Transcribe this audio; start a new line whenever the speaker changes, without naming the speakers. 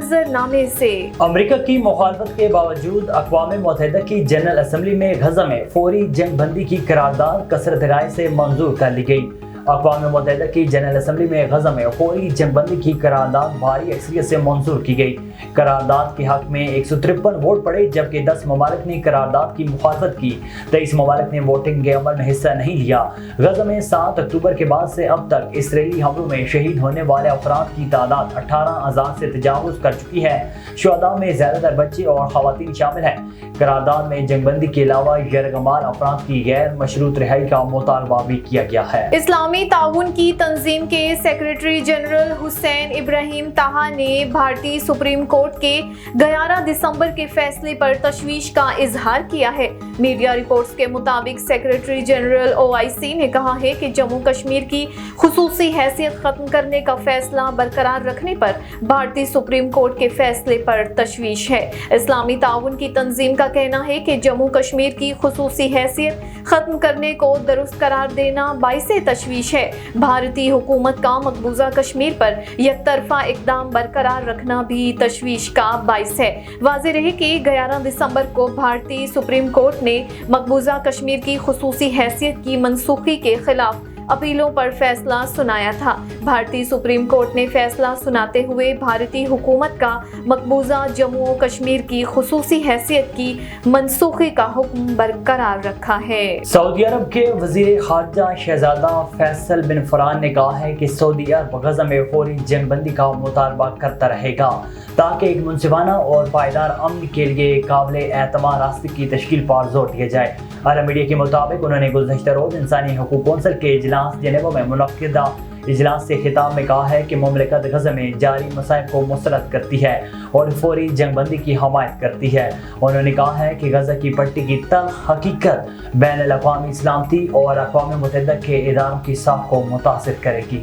منظر نامے سے۔
امریکہ کی مخالفت کے باوجود اقوام متحدہ کی جنرل اسمبلی میں غزہ میں فوری جنگ بندی کی قرارداد کثرت رائے سے منظور کر لی گئی۔ اقوام متحدہ کی جنرل اسمبلی میں غزہ میں فوری جنگ بندی کی قرارداد بھاری اکثریت سے منظور کی گئی۔ قرارداد کے حق میں 153 ووٹ پڑے، جبکہ 10 ممالک نے قرارداد کی مخالفت کی۔ 23 ممالک نے ووٹنگ کے عمل میں حصہ نہیں لیا۔ غزہ میں 7 اکتوبر کے بعد سے اب تک اسرائیلی حملوں میں شہید ہونے والے افراد کی تعداد 18,000 سے تجاوز کر چکی ہے۔ شہداء میں زیادہ تر بچے اور خواتین شامل ہیں۔ قرارداد میں جنگ بندی کے علاوہ یرغمال افراد کی غیر مشروط رہائی کا مطالبہ بھی کیا گیا ہے۔
اسلامی تعاون کی تنظیم کے سیکریٹری جنرل حسین ابراہیم طہا نے بھارتی سپریم کورٹ کے 11 دسمبر کے فیصلے پر تشویش کا اظہار کیا ہے۔ میڈیا رپورٹس کے مطابق سیکریٹری جنرل OIC نے کہا ہے کہ جموں کشمیر کی خصوصی حیثیت ختم کرنے کا فیصلہ برقرار رکھنے پر بھارتی سپریم کورٹ کے فیصلے پر تشویش ہے۔ اسلامی تعاون کی تنظیم کا کہنا ہے کہ جموں کشمیر کی خصوصی حیثیت ختم کرنے کو درست قرار دینا باعث تشویش ہے۔ بھارتی حکومت کا مقبوضہ کشمیر پر یک طرفہ اقدام برقرار رکھنا بھی تشویش کا باعث ہے۔ واضح رہے کہ 11 دسمبر کو بھارتی سپریم کورٹ نے مقبوضہ کشمیر کی خصوصی حیثیت کی منسوخی کے خلاف اپیلوں پر فیصلہ سنایا تھا۔ بھارتی سپریم کورٹ نے فیصلہ سناتے ہوئے بھارتی حکومت کا مقبوضہ جموں و کشمیر کی خصوصی حیثیت کی منسوخی کا حکم برقرار رکھا ہے۔
سعودی عرب کے وزیر خارجہ شہزادہ فیصل بن فرحان نے کہا ہے کہ سعودی عرب غزہ میں فوری جنگ بندی کا مطالبہ کرتا رہے گا تاکہ ایک منصفانہ اور پائیدار امن کے لیے قابل اعتماد راستے کی تشکیل پر زور دیا جائے۔ عرب میڈیا کے مطابق انہوں نے گزشتہ روز انسانی حقوق کونسل کے اجلاس جنیوا میں منعقدہ اجلاس سے خطاب میں کہا ہے کہ مملکت غزہ میں جاری مسائل کو مسترد کرتی ہے اور فوری جنگ بندی کی حمایت کرتی ہے۔ انہوں نے کہا ہے کہ غزہ کی پٹی کی تلخ حقیقت بین الاقوامی سلامتی اور اقوام متحدہ کے اداروں کی ساکھ کو متاثر کرے گی۔